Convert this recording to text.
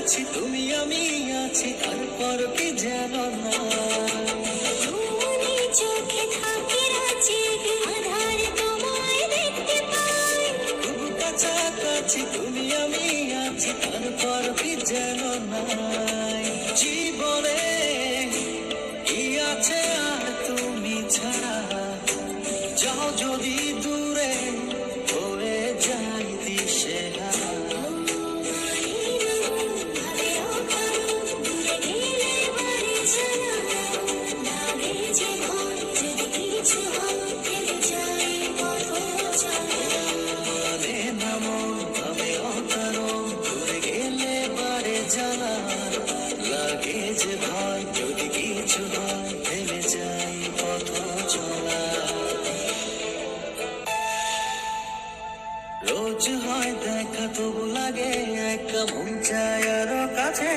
আছি তুমি আমি আছি তারপর কি যেন না চোখে থাকে রাজি আধার তোমায় দেখতে পাই খুব কাছাকাছি তুমি আমি আছি তারপর কি যেন নাই জীবনে কি আছে আর তুমি ছাড়া যাও যদি দূরে হয়ে যাই দিশেহারা লাগে যে ভয় যদি কিছু হয় থেমে যাই পথ চলা রোজ হয় দেখা তবু লাগে একা মন চায় আরো কাছে